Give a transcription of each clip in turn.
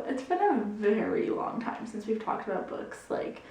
it's been a very long time since we've talked about books, like,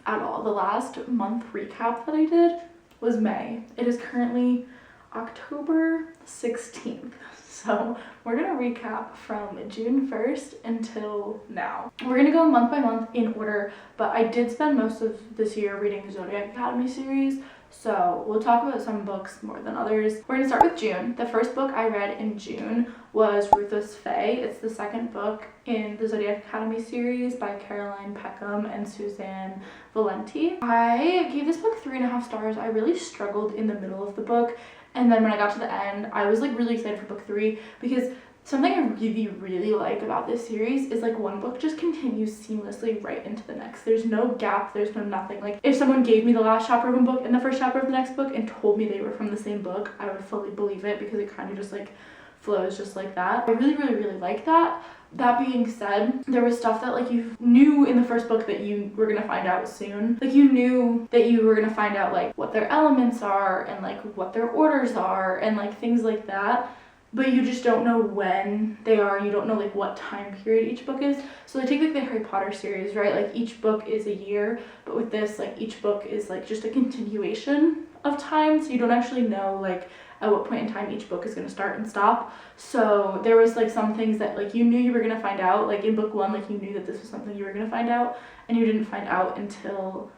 at all. The last month recap that I did was May. It is currently October 16th. So we're gonna recap from June 1st until now. We're gonna go month by month in order, but I did spend most of this year reading the Zodiac Academy series, so we'll talk about some books more than others. We're gonna start with June. The first book I read in June was Ruthless Fae. It's the second book in the Zodiac Academy series by Caroline Peckham and Suzanne Valenti. I gave this book 3.5 stars. I really struggled in the middle of the book, and then when I got to the end, I was like really excited for book 3 because something I really like about this series is like one book just continues seamlessly right into the next. There's no gap, there's no nothing. Like if someone gave me the last chapter of one book and the first chapter of the next book and told me they were from the same book, I would fully believe it because it kind of just like flows just like that. I really like that. That being said, there was stuff that like you knew in the first book that you were gonna find out soon. Like you knew that you were gonna find out like what their elements are and like what their orders are and like things like that, but you just don't know when they are. You don't know like what time period each book is. So they take like the Harry Potter series, right? Like each book is a year, but with this, like each book is like just a continuation of time, so you don't actually know like at what point in time each book is going to start and stop. So there was like some things that like you knew you were going to find out, like in book 1, like you knew that this was something you were going to find out, and you didn't find out until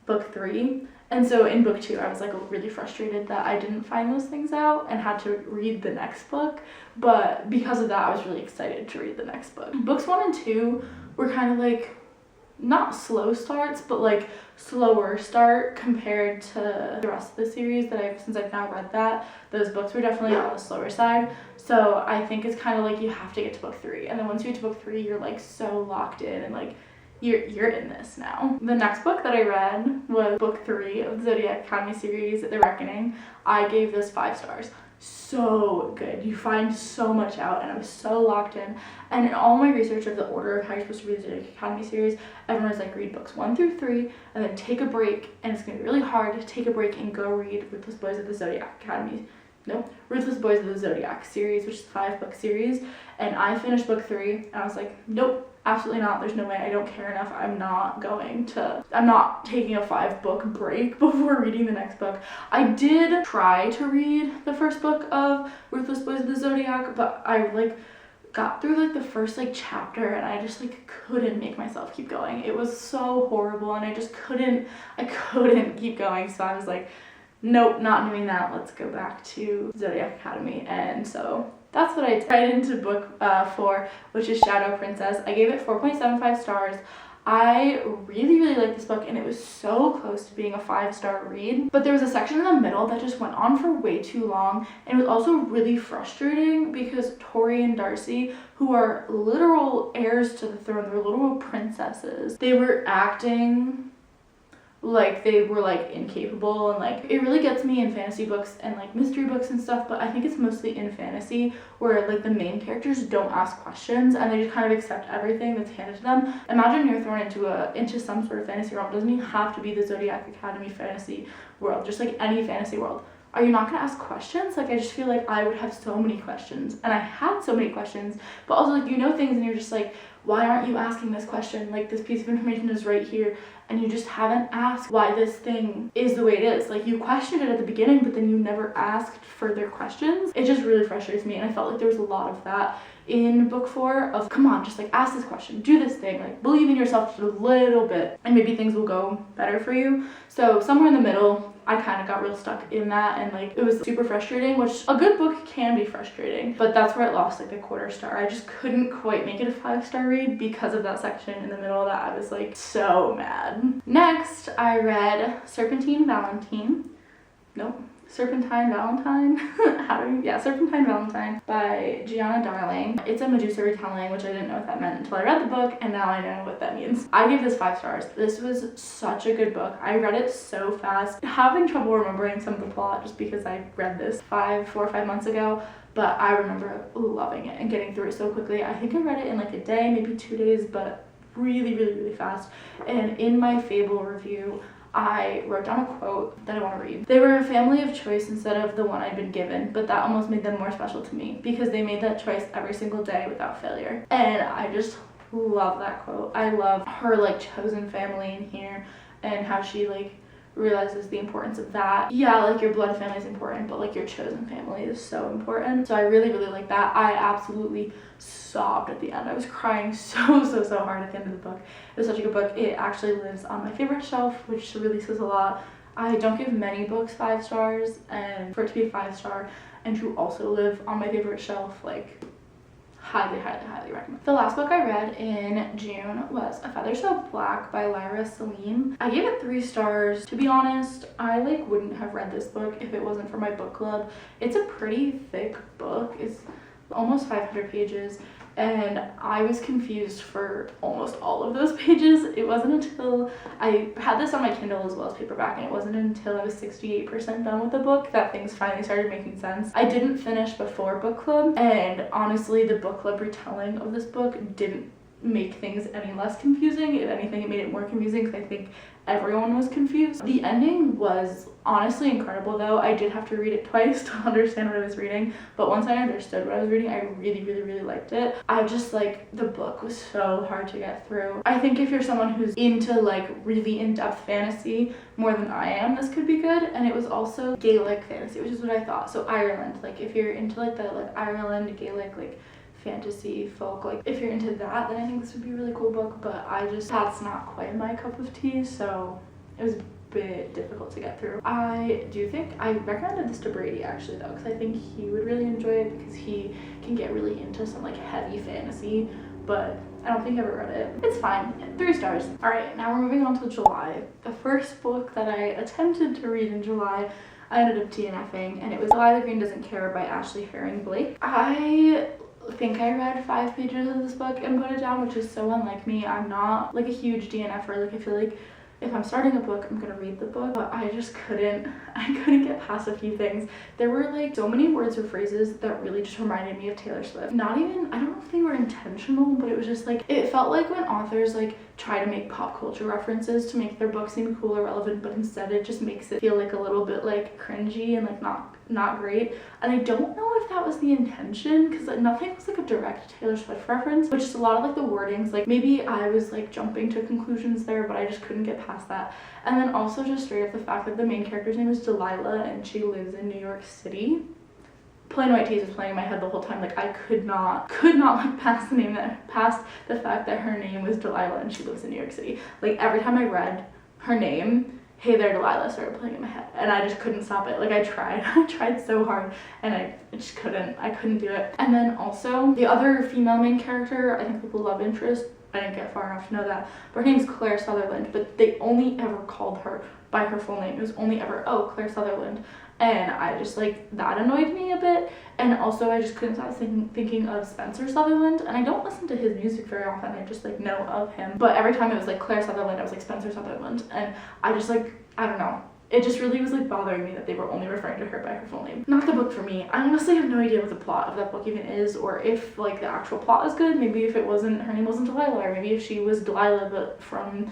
book 3. And so in book 2 I was like really frustrated that I didn't find those things out and had to read the next book, but because of that I was really excited to read the next book. Books 1 and 2 were kind of like not slow starts, but like slower start compared to the rest of the series that since I've now read that. Those books were definitely on the slower side. So I think it's kind of like you have to get to book 3, and then once you get to book 3 you're like so locked in and like you're in this now. The next book that I read was book 3 of the Zodiac Academy series, The Reckoning. I gave this 5 stars. So good. You find so much out, and I was so locked in. And in all my research of the order of how you're supposed to read the Zodiac Academy series, everyone was like, read books 1 through 3 and then take a break, and it's gonna be really hard to take a break and go read Ruthless Boys of the Zodiac Academy. No, Ruthless Boys of the Zodiac series, which is a 5-book series. And I finished book 3 and I was like, nope, absolutely not. There's no way. I don't care enough. I'm not taking a 5-book break before reading the next book. I did try to read the first book of Ruthless Boys of the Zodiac, but I like got through like the first like chapter and I just like couldn't make myself keep going. It was so horrible and I couldn't keep going. So I was like, nope, not doing that. Let's go back to Zodiac Academy. And so that's what I did. Right into book 4, which is Shadow Princess. I gave it 4.75 stars. I really liked this book, and it was so close to being a 5-star read. But there was a section in the middle that just went on for way too long, and it was also really frustrating because Tori and Darcy, who are literal heirs to the throne, they're literal princesses, they were acting like they were like incapable, and like it really gets me in fantasy books and like mystery books and stuff, but I think it's mostly in fantasy where like the main characters don't ask questions and they just kind of accept everything that's handed to them. Imagine you're thrown into some sort of fantasy world. It doesn't even have to be the Zodiac Academy fantasy world, just like any fantasy world. Are you not going to ask questions? Like I just feel like I would have so many questions, and I had so many questions, but also like you know things and you're just like, why aren't you asking this question? Like this piece of information is right here and you just haven't asked why this thing is the way it is. Like you questioned it at the beginning, but then you never asked further questions. It just really frustrates me, and I felt like there was a lot of that in book 4 of, come on, just like ask this question, do this thing, like believe in yourself just a little bit and maybe things will go better for you. So somewhere in the middle I kind of got real stuck in that, and like it was super frustrating, which a good book can be frustrating, but that's where it lost like a 1/4 star. I just couldn't quite make it a 5-star read because of that section in the middle that I was like so mad. Next I read Serpentine Valentine Serpentine Valentine by Gianna Darling. It's a Medusa retelling, which I didn't know what that meant until I read the book, and now I know what that means. I gave this 5 stars. This was such a good book. I read it so fast, having trouble remembering some of the plot just because I read this 4 or 5 months ago, but I remember loving it and getting through it so quickly. I think I read it in like a day, maybe 2 days, but really fast. And in my Fable review, I wrote down a quote that I want to read. They were a family of choice instead of the one I'd been given, but that almost made them more special to me because they made that choice every single day without failure. And I just love that quote. I love her like chosen family in here and how she like realizes the importance of that. Yeah, like your blood family is important, but like your chosen family is so important. So I really, really like that. I absolutely sobbed at the end. I was crying so hard at the end of the book. It was such a good book. It actually lives on my favorite shelf, which really says a lot. I don't give many books 5 stars, and for it to be a 5-star and to also live on my favorite shelf, like highly recommend. The last book I read in June was A Feather So Black by Lyra Salim. I gave it 3 stars. To be honest, I like wouldn't have read this book if it wasn't for my book club. It's a pretty thick book. It's almost 500 pages, and I was confused for almost all of those pages. It wasn't until I had this on my Kindle as well as paperback, and it wasn't until I was 68% done with the book that things finally started making sense. I didn't finish before book club, and honestly the book club retelling of this book didn't make things any less confusing. If anything, it made it more confusing because I think everyone was confused. The ending was honestly incredible though. I did have to read it twice to understand what I was reading, but once I understood what I was reading, I really liked it. I just like, the book was so hard to get through. I think if you're someone who's into like really in-depth fantasy more than I am, this could be good. And it was also Gaelic fantasy, which is what I thought. So Ireland, like if you're into like the like Ireland Gaelic like fantasy folk, like if you're into that, then I think this would be a really cool book, but that's not quite my cup of tea, so it was a bit difficult to get through. I do think I recommended this to Brady actually though, because I think he would really enjoy it because he can get really into some like heavy fantasy, but I don't think I ever read it. It's fine. 3 stars. All right, now we're moving on to July. The first book that I attempted to read in July, I ended up DNFing, and it was July the Green Doesn't Care by Ashley Herring Blake. I think I read 5 pages of this book and put it down, which is so unlike me. I'm not like a huge DNFer. Like I feel like if I'm starting a book, I'm gonna read the book, but I couldn't get past a few things. There were like so many words or phrases that really just reminded me of Taylor Swift. Not even, I don't know if they were intentional, but it was just like, it felt like when authors like try to make pop culture references to make their book seem cool or relevant, but instead it just makes it feel like a little bit like cringy and like not great. And I don't know if that was the intention, because like, nothing was like a direct Taylor Swift reference, but just a lot of like the wordings, like maybe I was like jumping to conclusions there, but I just couldn't get past that. And then also just straight up the fact that the main character's name is Delilah and she lives in New York City. Plain White Tees was playing in my head the whole time. Like I could not look past the fact that her name was Delilah and she lives in New York City. Like every time I read her name, Hey There Delilah started playing in my head, and I just couldn't stop it. Like I tried so hard, and I just couldn't do it. And then also the other female main character, I think like the love interest, I didn't get far enough to know that, but her name's Claire Sutherland, but they only ever called her by her full name. It was only ever, oh, Claire Sutherland. And I just like, that annoyed me a bit. And also I just couldn't stop thinking of Spencer Sutherland, and I don't listen to his music very often. I just like know of him, but every time it was like Claire Sutherland, I was like Spencer Sutherland, and I just like, I don't know, it just really was like bothering me that they were only referring to her by her full name. Not the book for me. I honestly have no idea what the plot of that book even is, or if like the actual plot is good. Maybe if it wasn't, her name wasn't Delilah, or maybe if she was Delilah but from,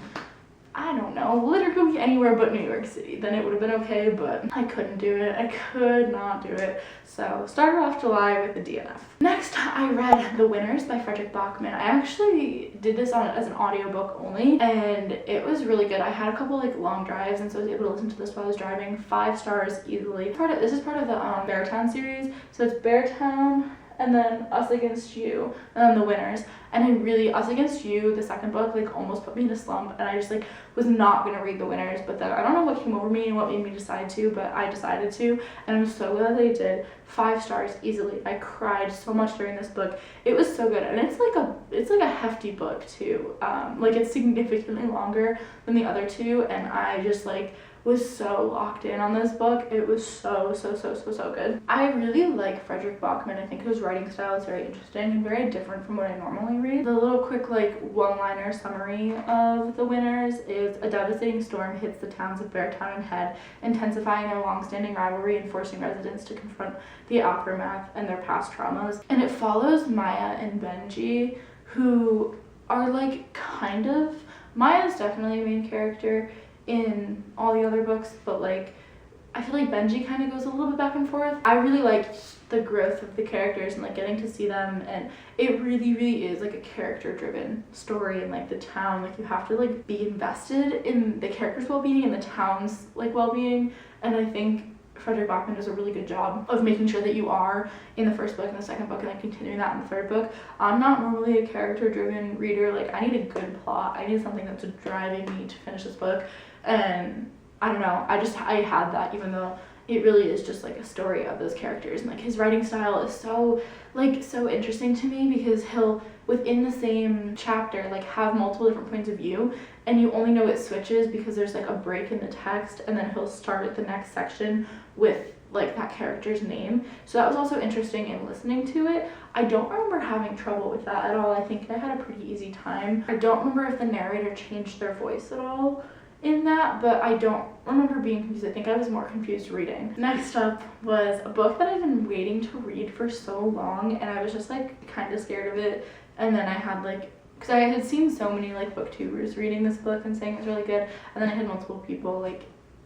I don't know, literally anywhere but New York City, then it would have been okay, but I couldn't do it. I could not do it. So started off July with the DNF. Next, I read The Winners by Frederick Bachman. I actually did this as an audiobook only, and it was really good. I had a couple like long drives, and so I was able to listen to this while I was driving. 5 stars easily. This is part of the Beartown series, so it's Beartown, and then Us Against You, and then The Winners. And I really, Us Against You, the second book, like almost put me in a slump, and I just like was not gonna read The Winners, but then I don't know what came over me and what made me decide to, but I decided to, and I'm so glad that I did. 5 stars easily. I cried so much during this book. It was so good, and it's like a hefty book too. Like it's significantly longer than the other 2, and I just like was so locked in on this book. It was so good. I really like Frederick Bachman. I think his writing style is very interesting and very different from what I normally read. The little quick like one-liner summary of The Winners is: a devastating storm hits the towns of Beartown and Head, intensifying their long-standing rivalry and forcing residents to confront the aftermath and their past traumas. And it follows Maya and Benji, who are like kind of, Maya's definitely a main character in all the other books, but like I feel like Benji kind of goes a little bit back and forth. I really liked the growth of the characters and like getting to see them, and it really is like a character driven story. And like the town, like you have to like be invested in the characters' well-being and the town's like well-being. And I think Frederick Bachman does a really good job of making sure that you are in the first book and the second book and like continuing that in the third book. I'm not normally a character driven reader. Like I need a good plot. I need something that's driving me to finish this book. And I don't know, I had that, even though it really is just like a story of those characters. And like his writing style is so interesting to me, because he'll within the same chapter like have multiple different points of view, and you only know it switches because there's like a break in the text, and then he'll start at the next section with like that character's name. So that was also interesting in listening to it. I don't remember having trouble with that at all. I think I had a pretty easy time. I don't remember if the narrator changed their voice at all in that, but I don't remember being confused. I think I was more confused reading. Next up was a book that I've been waiting to read for so long, and I was just like kind of scared of it. And then I had like, because I had seen so many like booktubers reading this book and saying it was really good, and then I had multiple people like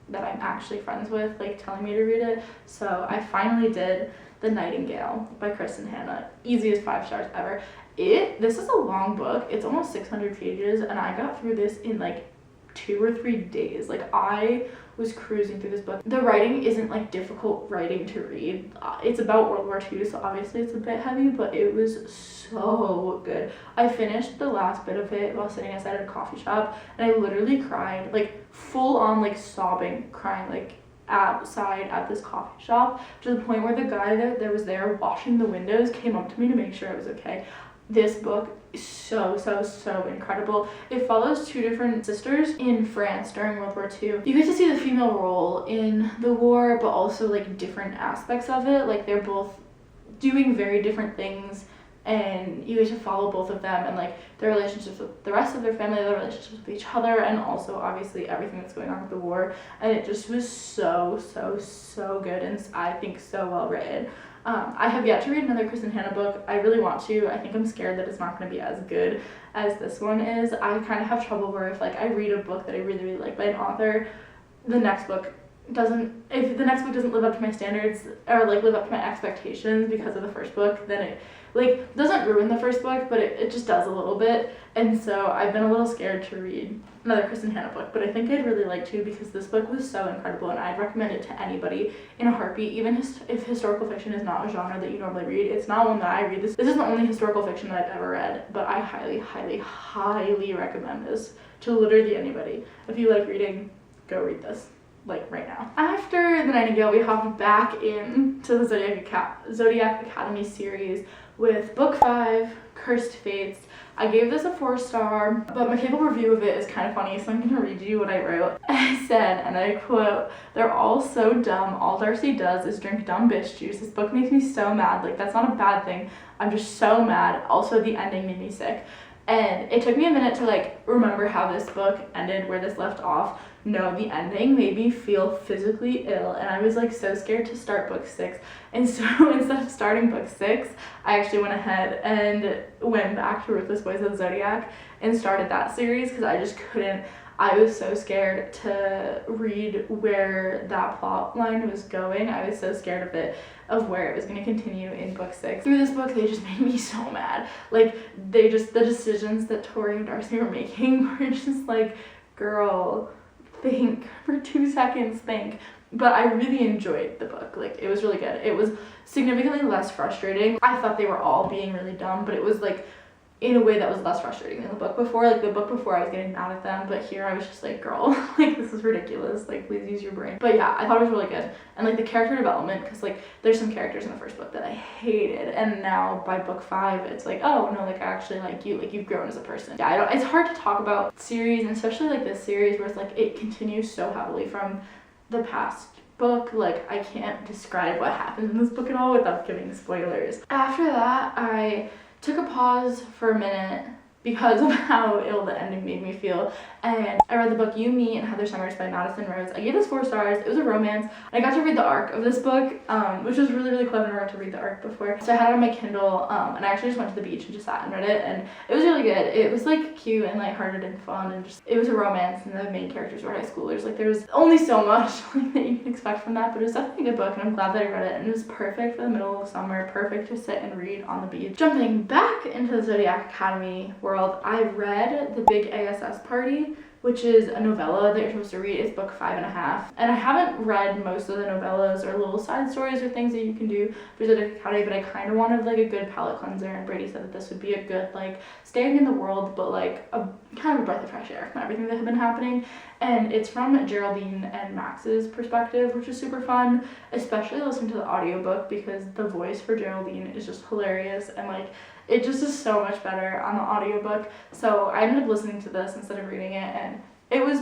that I'm actually friends with like telling me to read it. So I finally did The Nightingale by Kristen Hanna. Easiest 5 stars ever. This is a long book. It's almost 600 pages, and I got through this in like 2 or 3 days. Like I was cruising through this book. The writing isn't like difficult writing to read. It's about World War II, so obviously it's a bit heavy, but it was so good. I finished the last bit of it while sitting outside at a coffee shop, and I literally cried, like full on like sobbing, crying like outside at this coffee shop, to the point where the guy that was there washing the windows came up to me to make sure I was okay. This book is so incredible. It follows 2 different sisters in France during World War II. You get to see the female role in the war, but also like different aspects of it. Like they're both doing very different things, and you get to follow both of them and like their relationships with the rest of their family, their relationships with each other, and also obviously everything that's going on with the war. And it just was so good, and I think so well written. I have yet to read another Kristen Hanna book. I really want to. I think I'm scared that it's not going to be as good as this one is. I kind of have trouble where if like I read a book that I really like by an author, if the next book doesn't live up to my standards or like live up to my expectations because of the first book, then it like doesn't ruin the first book, but it just does a little bit. And so I've been a little scared to read another Kristen Hanna book, but I think I'd really like to, because this book was so incredible, and I'd recommend it to anybody in a heartbeat. Even if historical fiction is not a genre that you normally read, it's not one that I read. This is the only historical fiction that I've ever read, but I highly recommend this to literally anybody. If you like reading, go read this. Like right now. After The Nightingale, we hopped back into the Zodiac Academy series with book 5, Cursed Fates. I gave this a 4-star, but my cable review of it is kind of funny, so I'm gonna read you what I wrote. I said, and I quote, "They're all so dumb. All Darcy does is drink dumb bitch juice. This book makes me so mad. Like, that's not a bad thing. I'm just so mad. Also, the ending made me sick." And it took me a minute to like remember how this book ended, where this left off. No, the ending made me feel physically ill, and I was like so scared to start book 6. And so instead of starting book 6, I actually went ahead and went back to Ruthless Boys of the Zodiac and started that series, because I just couldn't. I was so scared to read where that plot line was going. I was so scared of where it was going to continue in book 6. Through this book, they just made me so mad. Like, the decisions that Tori and Darcy were making were just like, girl, think for 2 seconds, think. But I really enjoyed the book. Like, it was really good. It was significantly less frustrating. I thought they were all being really dumb, but it was like in a way that was less frustrating than the book before. Like, the book before I was getting mad at them, but here I was just like, girl, like, this is ridiculous. Like, please use your brain. But yeah, I thought it was really good. And like the character development, because like there's some characters in the first book that I hated, and now by book 5 it's like, oh no, like I actually like you, like you've grown as a person. Yeah, it's hard to talk about series, and especially like this series where it's like it continues so heavily from the past book. Like, I can't describe what happens in this book at all without giving spoilers. After that, I took a pause for a minute because of how ill the ending made me feel. And I read the book You, Me, and Heather Summers by Madison Rose. I gave this 4 stars. It was a romance. I got to read the arc of this book, which was really, really cool. I've never got to read the arc before. So I had it on my Kindle, and I actually just went to the beach and just sat and read it, and it was really good. It was like cute and lighthearted and fun, and just, it was a romance, and the main characters were high schoolers. Like, there was only so much like that you can expect from that, but it was definitely a good book, and I'm glad that I read it, and it was perfect for the middle of summer, perfect to sit and read on the beach. Jumping back into the Zodiac Academy world, I read The Big ASS Party, which is a novella that you're supposed to read. It's book 5.5. And I haven't read most of the novellas or little side stories or things that you can do for Zodiac Academy, but I kind of wanted like a good palate cleanser, and Brady said that this would be a good like staying in the world, but like a kind of a breath of fresh air from everything that had been happening. And it's from Geraldine and Max's perspective, which is super fun, especially listening to the audiobook because the voice for Geraldine is just hilarious, and like it just is so much better on the audiobook. So I ended up listening to this instead of reading it, and it was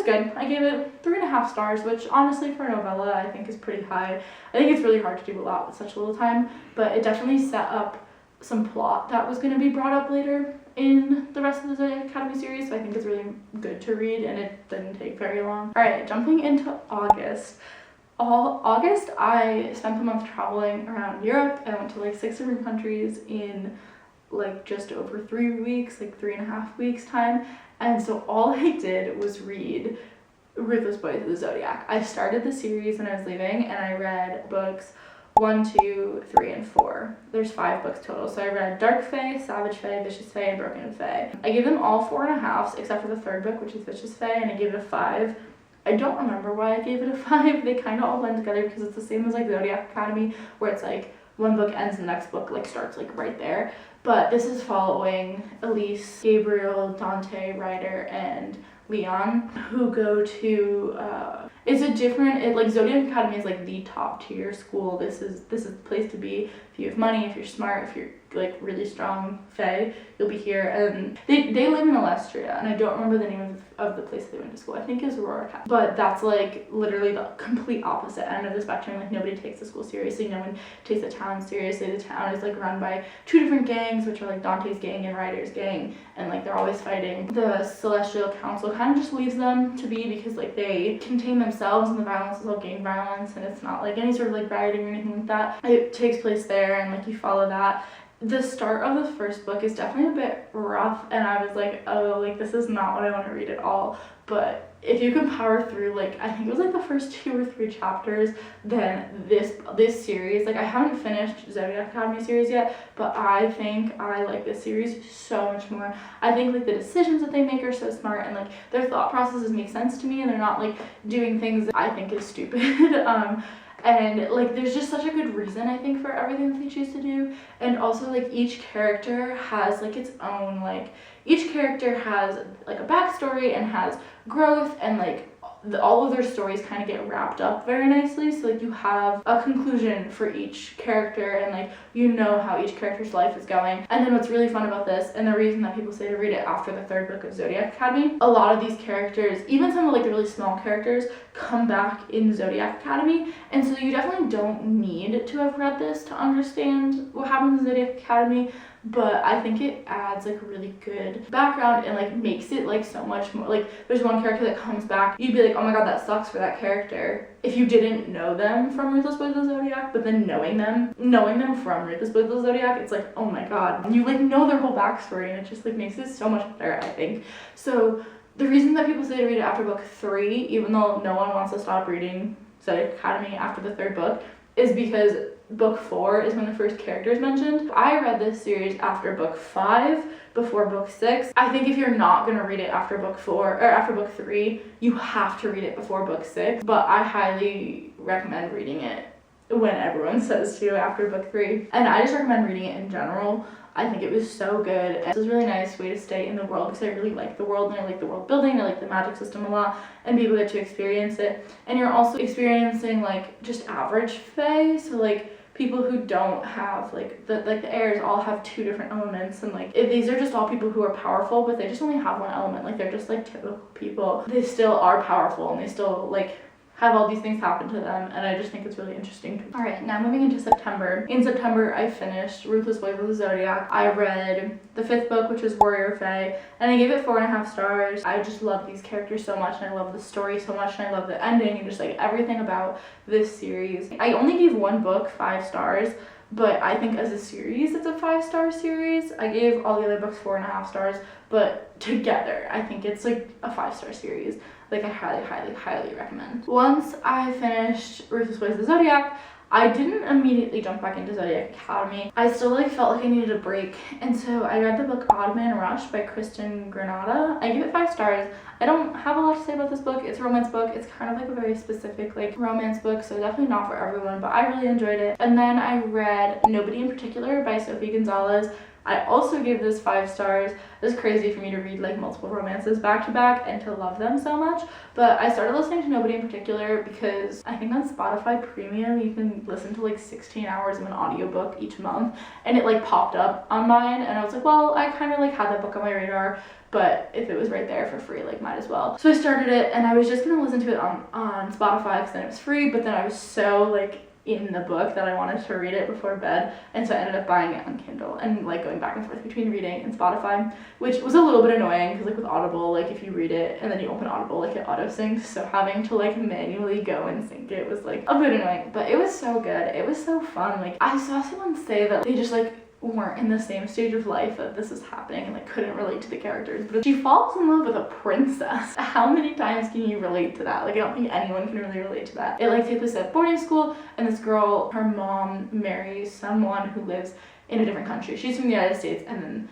good. I gave it 3.5 stars, which honestly for a novella I think is pretty high. I think it's really hard to do a lot with such little time, but it definitely set up some plot that was going to be brought up later in the rest of the Zodiac Academy series, so I think it's really good to read, and it didn't take very long. Alright, jumping into August. August, I spent the month traveling around Europe. I went to like 6 different countries in like just over 3 weeks, like 3.5 weeks time. And so all I did was read Ruthless Boys of the Zodiac. I started the series when I was leaving, and I read books 1, 2, 3, and 4. There's 5 books total. So I read Dark Fae, Savage Fae, Vicious Fae, and Broken Fae. I gave them all 4.5s except for the 3rd book, which is Vicious Fae, and I gave it a 5. I don't remember why I gave it a 5. They kind of all blend together because it's the same as like Zodiac Academy, where it's like one book ends and the next book like starts like right there. But this is following Elise, Gabriel, Dante, Ryder, and Leon, who go to it's a different, like Zodiac Academy is like the top tier school. This is the place to be if you have money, if you're smart, if you're like really strong fae, you'll be here. And they live in Alestria, and I don't remember the name of the place they went to school. I think it's Aurora Academy. But that's like literally the complete opposite end of the spectrum. Like nobody takes the school seriously, no one takes the town seriously. The town is like run by 2 different gangs, which are like Dante's gang and Ryder's gang, and like they're always fighting. The Celestial Council kind of just leaves them to be because like they contain themselves, and the violence is all gang violence, and it's not like any sort of like rioting or anything like that. It takes place there, and like you follow that. The start of the 1st book is definitely a bit rough, and I was like, oh, like this is not what I want to read at all. But if you can power through, like I think it was like the first 2 or 3 chapters, then this series, like I haven't finished Zodiac Academy series yet, but I think I like this series so much more. I think like the decisions that they make are so smart, and like their thought processes make sense to me, and they're not like doing things that I think is stupid. And like there's just such a good reason I think for everything that they choose to do. And also like each character has like its own, like each character has like a backstory and has growth, and like all of their stories kind of get wrapped up very nicely. So like you have a conclusion for each character, and like you know how each character's life is going. And then what's really fun about this, and the reason that people say to read it after the 3rd book of Zodiac Academy, a lot of these characters, even some of like the really small characters, come back in Zodiac Academy. And so you definitely don't need to have read this to understand what happens in Zodiac Academy, but I think it adds like a really good background and like makes it like so much more, like there's one character that comes back, you'd be like, oh my god, that sucks for that character if you didn't know them from Ruthless Boys of the Zodiac. But then knowing them from Ruthless Boys of the Zodiac, it's like, oh my god, you like know their whole backstory, and it just like makes it so much better, I think. So the reason that people say to read it after book 3, even though no one wants to stop reading Zodiac Academy after the 3rd book, is because book 4 is when the first character is mentioned. I read this series after book 5, before book 6. I think if you're not going to read it after book 4 or after book 3, you have to read it before book 6. But I highly recommend reading it when everyone says to after book 3. And I just recommend reading it in general. I think it was so good. It was a really nice way to stay in the world because I really like the world, and I like the world building, I like the magic system a lot, and people get to experience it. And you're also experiencing like just average fae, so like people who don't have like the heirs all have 2 different elements, and like these are just all people who are powerful, but they just only have one element. Like they're just like typical people. They still are powerful, and they still like have all these things happen to them, and I just think it's really interesting. All right, now moving into September. In September, I finished Ruthless Ways of the Zodiac. I read the 5th book, which is Warrior Fae, and I gave it 4.5 stars. I just love these characters so much, and I love the story so much, and I love the ending, and just like everything about this series. I only gave one book 5 stars, but I think as a series, it's a 5-star series. I gave all the other books 4.5 stars, but together, I think it's like a 5-star series. Like, I highly, highly, highly recommend. Once I finished Ruthless Ways of the Zodiac, I didn't immediately jump back into Zodiac Academy. I still like felt like I needed a break, and so I read the book Odd Man Rush by Kristen Granada. I give it 5 stars. I don't have a lot to say about this book. It's a romance book. It's kind of like a very specific like romance book, so definitely not for everyone, but I really enjoyed it. And then I read Nobody in Particular by Sophie Gonzalez. I also gave this 5 stars. It was crazy for me to read like multiple romances back to back and to love them so much, but I started listening to Nobody in Particular because I think on Spotify Premium you can listen to like 16 hours of an audiobook each month, and it like popped up on mine, and I was like, well, I kind of like had that book on my radar, but if it was right there for free, like, might as well. So I started it, and I was just gonna listen to it on Spotify because then it was free, but then I was so like in the book that I wanted to read it before bed, and so I ended up buying it on Kindle and like going back and forth between reading and Spotify, which was a little bit annoying because like with Audible, like if you read it and then you open Audible, like it auto syncs, so having to like manually go and sync it was like a bit annoying, but it was so good. It was so fun. Like, I saw someone say that they just like weren't in the same stage of life that this is happening and like couldn't relate to the characters, but she falls in love with a princess. How many times can you relate to that? Like, I don't think anyone can really relate to that. It like takes place at boarding school, and this girl, her mom marries someone who lives in a different country. She's from the United States, and then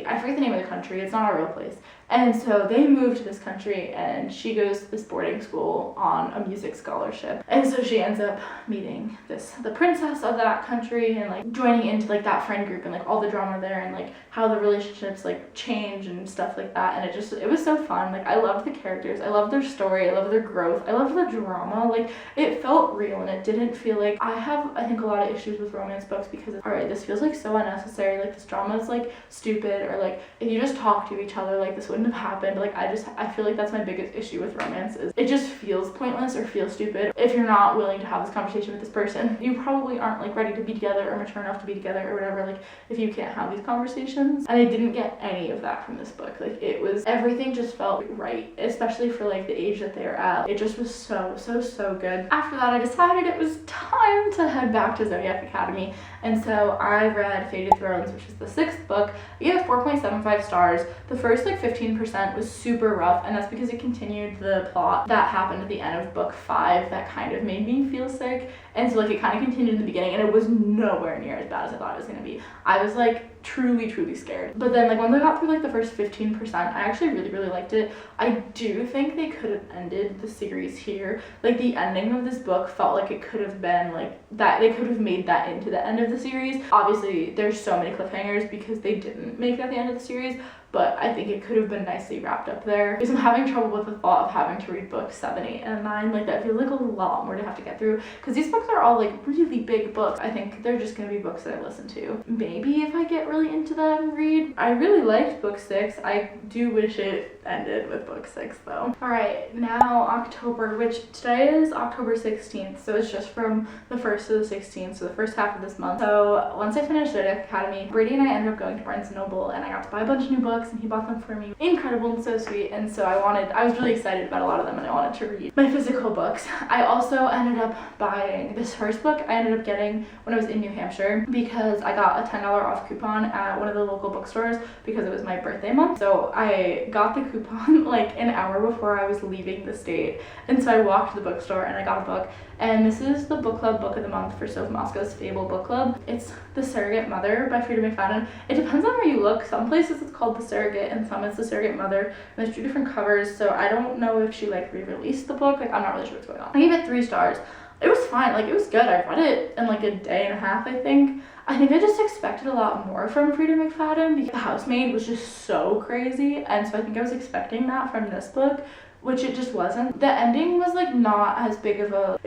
I forget the name of the country, it's not a real place. And so they move to this country, and she goes to this boarding school on a music scholarship. And so she ends up meeting the princess of that country, and like joining into like that friend group, and like all the drama there, and like how the relationships like change and stuff like that. And it was so fun. Like, I loved the characters, I loved their story, I loved their growth, I loved the drama. Like, it felt real, and it didn't feel like, I think a lot of issues with romance books because alright, this feels like so unnecessary, like this drama is like stupid, or like if you just talk to each other, like this wouldn't have happened. Like, I feel like that's my biggest issue with romance, is it just feels pointless or feels stupid. If you're not willing to have this conversation with this person, you probably aren't like ready to be together or mature enough to be together or whatever, like if you can't have these conversations. And I didn't get any of that from this book. Like, everything just felt right, especially for like the age that they were at. It just was so good. After that, I decided it was time to head back to Zodiac Academy, and so I read Faded Thrones, which is the 6th book. I gave it 4.75 stars. The first like 15% was super rough, and that's because it continued the plot that happened at the end of book 5 that kind of made me feel sick, and so like it kind of continued in the beginning, and it was nowhere near as bad as I thought it was gonna be. I was like truly scared, but then like once I got through like the first 15%, I actually really liked it. I do think they could have ended the series here. Like, the ending of this book felt like it could have been like that, they could have made that into the end of the series. Obviously there's so many cliffhangers because they didn't make it at the end of the series, but I think it could have been nicely wrapped up there. Because I'm having trouble with the thought of having to read books 7, 8, and 9. Like, that feels like a lot more to have to get through, because these books are all like really big books. I think they're just gonna be books that I listen to. Maybe if I get really into them, read. I really liked book 6. I do wish it ended with book 6 though. Alright, now October, which today is October 16th, so it's just from the 1st to the 16th, so the first half of this month. So once I finished Zodiac Academy, Brady and I ended up going to Barnes & Noble, and I got to buy a bunch of new books, and he bought them for me. Incredible and so sweet, and so I was really excited about a lot of them, and I wanted to read my physical books. I also ended up buying this first book I ended up getting when I was in New Hampshire, because I got a $10 off coupon at one of the local bookstores because it was my birthday month. So I got the coupon like an hour before I was leaving the state, and so I walked to the bookstore and I got a book, and this is the book club book of the month for Soph Moscow's Fable book club. It's The Surrogate Mother by Frida McFadden. It depends on where you look. Some places it's called The Surrogate and some it's The Surrogate Mother, and there's 2 different covers, so I don't know if she like re-released the book. Like, I'm not really sure what's going on. I gave it 3 stars. It was fine, like it was good. I read it in like a day and a half, I think. I just expected a lot more from Frida McFadden because The Housemaid was just so crazy, and so I think I was expecting that from this book, which it just wasn't. The ending was like not as big of a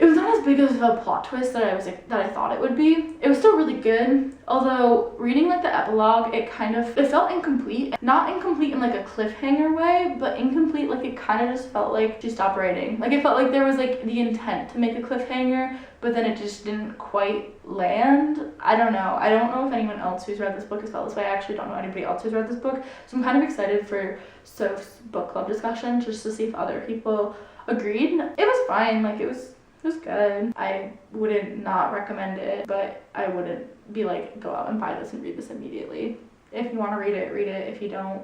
plot twist that I thought it would be. It was still really good. Although reading like the epilogue, it felt incomplete. Not incomplete in like a cliffhanger way, but incomplete like it kind of just felt like she stopped writing. Like it felt like there was like the intent to make a cliffhanger, but then it just didn't quite land. I don't know. I don't know if anyone else who's read this book has felt this way. I actually don't know anybody else who's read this book. So I'm kind of excited for Soph's book club discussion just to see if other people agreed. It was fine. Like it was good. I wouldn't not recommend it, but I wouldn't be like, go out and buy this and read this immediately. If you want to read it, read it. If you don't,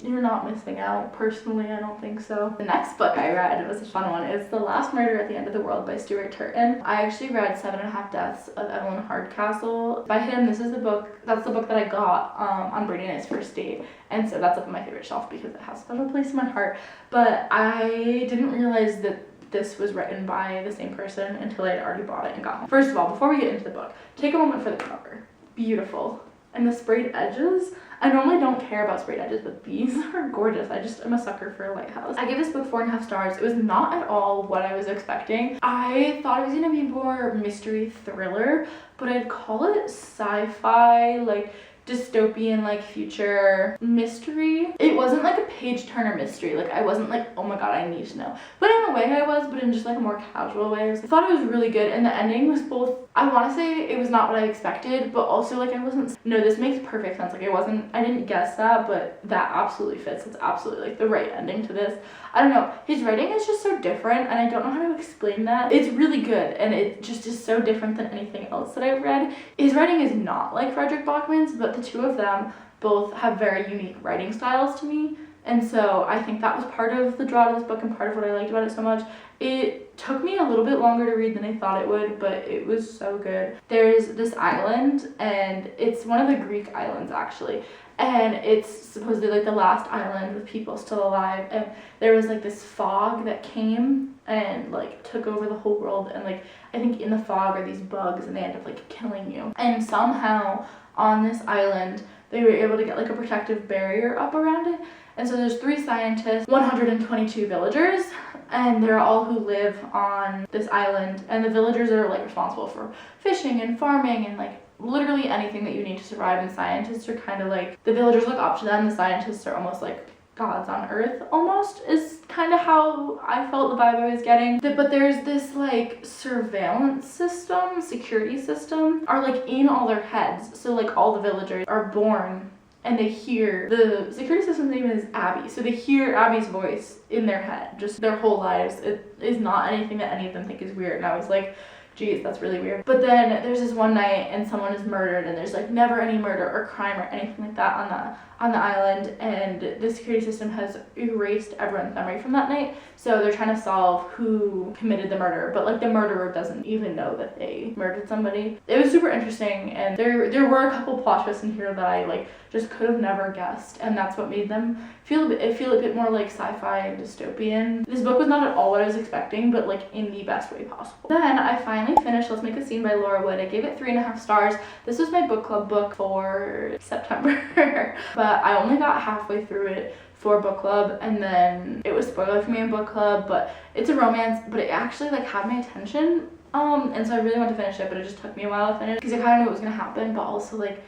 you're not missing out. Personally, I don't think so. The next book I read was a fun one. It's The Last Murder at the End of the World by Stuart Turton. I actually read 7.5 Deaths of Evelyn Hardcastle by him. This is the book, that's the book that I got on Brady and I's first date. And so that's up on my favorite shelf because it has a special place in my heart. But I didn't realize that this was written by the same person until I had already bought it and got home. First of all, before we get into the book, take a moment for the cover. Beautiful. And the sprayed edges. I normally don't care about sprayed edges, but these are gorgeous. I'm a sucker for a lighthouse. I gave this book 4.5 stars. It was not at all what I was expecting. I thought it was gonna be more mystery thriller, but I'd call it sci-fi, like dystopian, like future mystery. It wasn't like a page turner mystery. Like I wasn't like, oh my god, I need to know. But in a way I was, but in just like a more casual way. I thought it was really good, and the ending was both, I want to say it was not what I expected, but also like I wasn't, no, this makes perfect sense. Like I didn't guess that, but that absolutely fits. It's absolutely like the right ending to this. I don't know, his writing is just so different, and I don't know how to explain that. It's really good, and it just is so different than anything else that I've read. His writing is not like Frederick Bachman's, but the two of them both have very unique writing styles to me, and so I think that was part of the draw to this book and part of what I liked about it so much. It took me a little bit longer to read than I thought it would, but it was so good. There's this island, and it's one of the Greek islands actually, and it's supposedly like the last island with people still alive, and there was like this fog that came and like took over the whole world, and like I think in the fog are these bugs, and they end up like killing you, and somehow on this island they were able to get like a protective barrier up around it. And so there's 3 scientists, 122 villagers, and they're all who live on this island, and the villagers are like responsible for fishing and farming and like literally anything that you need to survive, and scientists are kind of like, the villagers look up to them, the scientists are almost like gods on earth, almost, is kind of how I felt the vibe I was getting. But there's this like surveillance system, security system, are like in all their heads, so like all the villagers are born and they hear, the security system's name is Abby, so they hear Abby's voice in their head just their whole lives. It is not anything that any of them think is weird, and I was like, geez, that's really weird. But then there's this one night and someone is murdered, and there's like never any murder or crime or anything like that on the island, and the security system has erased everyone's memory from that night. So they're trying to solve who committed the murder, but like the murderer doesn't even know that they murdered somebody. It was super interesting, and there were a couple plot twists in here that I like just could have never guessed, and that's what made them feel a bit more like sci-fi and dystopian. This book was not at all what I was expecting, but like in the best way possible. Then I finally finished Let's Make a Scene by Laura Wood. I gave it 3.5 stars. This was my book club book for September, but I only got halfway through it for book club, and then it was spoiled for me in book club. But it's a romance, but it actually like had my attention, and so I really wanted to finish it, but it just took me a while to finish because I kind of knew what was gonna happen, but also like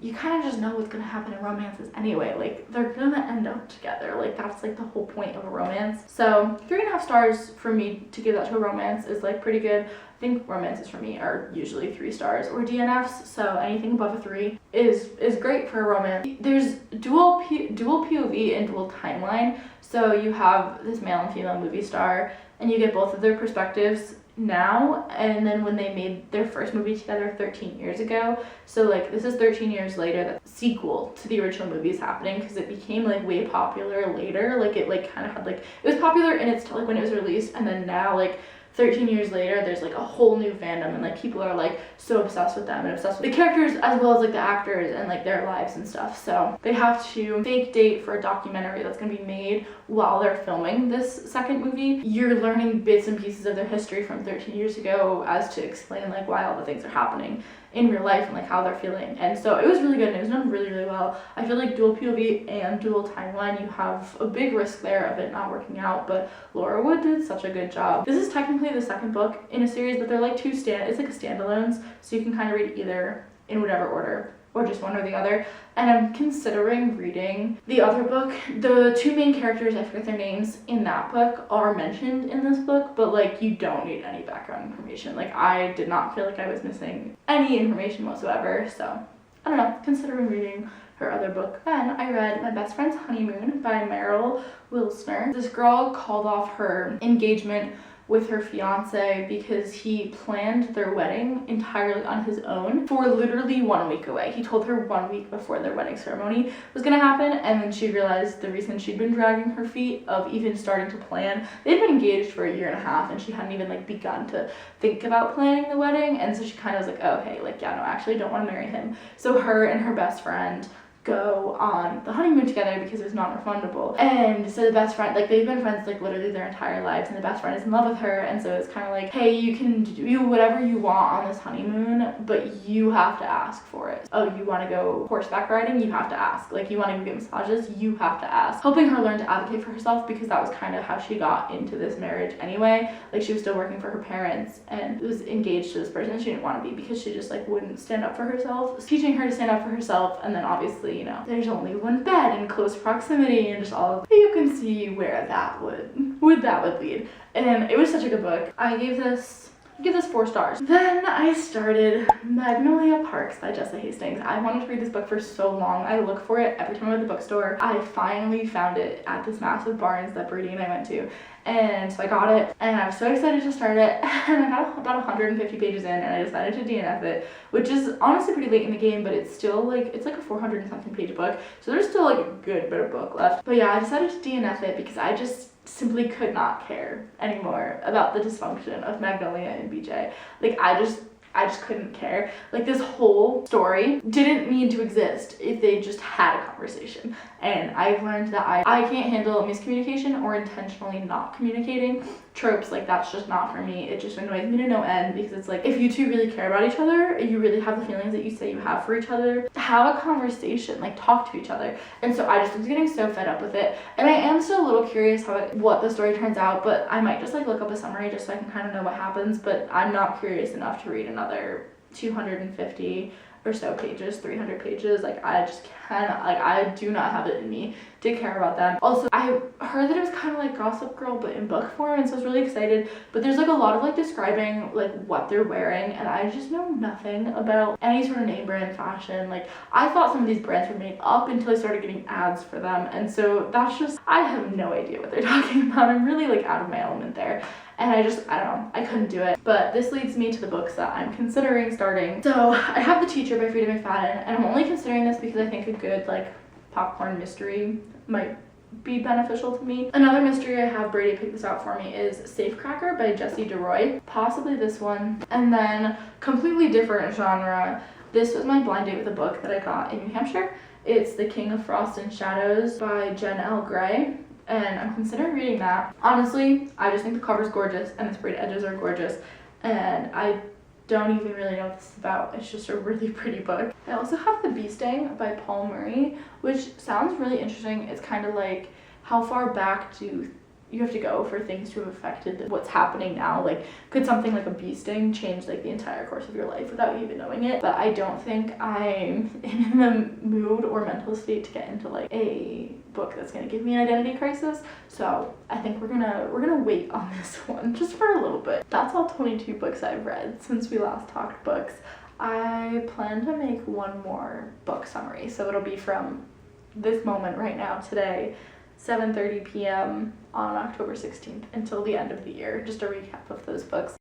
you kind of just know what's gonna happen in romances anyway. Like they're gonna end up together. Like that's like the whole point of a romance. So 3.5 stars for me to give that to a romance is like pretty good. I think romances for me are usually 3 stars or DNFs, so anything above a 3 is great for a romance. There's dual POV and dual timeline, so you have this male and female movie star, and you get both of their perspectives now and then when they made their first movie together 13 years ago. So like this is 13 years later that the sequel to the original movie is happening, because it became like way popular later. Like it like kind of had like, it was popular in its like when it was released, and then now like 13 years later there's like a whole new fandom, and like people are like so obsessed with them and obsessed with the characters as well as like the actors and like their lives and stuff. So they have to fake date for a documentary that's going to be made while they're filming this second movie. You're learning bits and pieces of their history from 13 years ago as to explain like why all the things are happening in real life and like how they're feeling. And so it was really good, and it was done really, really well. I feel like dual POV and dual timeline, you have a big risk there of it not working out, but Laura Wood did such a good job. This is technically the second book in a series, but they're like it's like a standalones, so you can kind of read either in whatever order, or just one or the other. And I'm considering reading the other book. The two main characters, I forget their names, in that book are mentioned in this book, but like you don't need any background information. Like I did not feel like I was missing any information whatsoever, so I don't know, considering reading her other book. Then I read My Best Friend's Honeymoon by Meryl Wilsner. This girl called off her engagement with her fiance because he planned their wedding entirely on his own for literally 1 week away. He told her 1 week before their wedding ceremony was gonna happen, and then she realized the reason she'd been dragging her feet of even starting to plan. They'd been engaged for 1.5 years and she hadn't even like begun to think about planning the wedding, and so she kind of was like, oh hey, like yeah, no, actually I don't want to marry him. So her and her best friend go on the honeymoon together because it was non-refundable. And so the best friend, like they've been friends like literally their entire lives, and the best friend is in love with her, and so it's kind of like, hey, you can do whatever you want on this honeymoon, but you have to ask for it. Oh, you want to go horseback riding? You have to ask. Like you want to go get massages? You have to ask. Helping her learn to advocate for herself, because that was kind of how she got into this marriage anyway. Like she was still working for her parents and was engaged to this person she didn't want to be because she just like wouldn't stand up for herself. Teaching her to stand up for herself, and then obviously, you know, there's only one bed in close proximity, and just all of, you can see where that would lead. And it was such a good book. I give this 4 stars. Then I started Magnolia Parks by Jessa Hastings. I wanted to read this book for so long. I look for it every time I'm at the bookstore. I finally found it at this massive Barnes that Brady and I went to. And so I got it, and I was so excited to start it, and I got about 150 pages in, and I decided to DNF it, which is honestly pretty late in the game, but it's still like, it's like a 400 and something page book, so there's still like a good bit of book left. But yeah, I decided to DNF it because I just simply could not care anymore about the dysfunction of Magnolia and BJ. Like I just couldn't care. Like this whole story didn't need to exist if they just had a conversation. And I've learned that I can't handle miscommunication or intentionally not communicating tropes. Like that's just not for me. It just annoys me to no end, because it's like, if you two really care about each other, you really have the feelings that you say you have for each other, have a conversation, like talk to each other. And so I just was getting so fed up with it, and I am still a little curious what the story turns out, but I might just like look up a summary just so I can kind of know what happens. But I'm not curious enough to read another 250 or so pages, 300 pages. Like I just cannot, like I do not have it in me to care about them. Also, I heard that it was kind of like Gossip Girl but in book form, and so I was really excited. But there's like a lot of like describing like what they're wearing, and I just know nothing about any sort of name brand fashion. Like I thought some of these brands were made up until I started getting ads for them, and so that's just, I have no idea what they're talking about. I'm really like out of my element there. And I don't know, I couldn't do it. But this leads me to the books that I'm considering starting. So I have The Teacher by Frida McFadden, and I'm only considering this because I think a good like popcorn mystery might be beneficial to me. Another mystery I have Brady pick this out for me is Safecracker by Jessie DeRoy, possibly this one. And then completely different genre, this was my blind date with a book that I got in New Hampshire. It's The King of Frost and Shadows by Jen L. Gray, and I'm considering reading that. Honestly, I just think the cover's gorgeous and the sprayed edges are gorgeous, and I don't even really know what this is about. It's just a really pretty book. I also have The Bee Sting by Paul Murray, which sounds really interesting. It's kind of like, how far back do you have to go for things to have affected what's happening now? Like, could something like a bee sting change like the entire course of your life without you even knowing it? But I don't think I'm in the mood or mental state to get into like a book that's gonna give me an identity crisis. So I think we're gonna wait on this one just for a little bit. That's all 22 books I've read since we last talked books. I plan to make one more book summary, so it'll be from this moment right now, today, 7:30 p.m. on October 16th until the end of the year, just a recap of those books.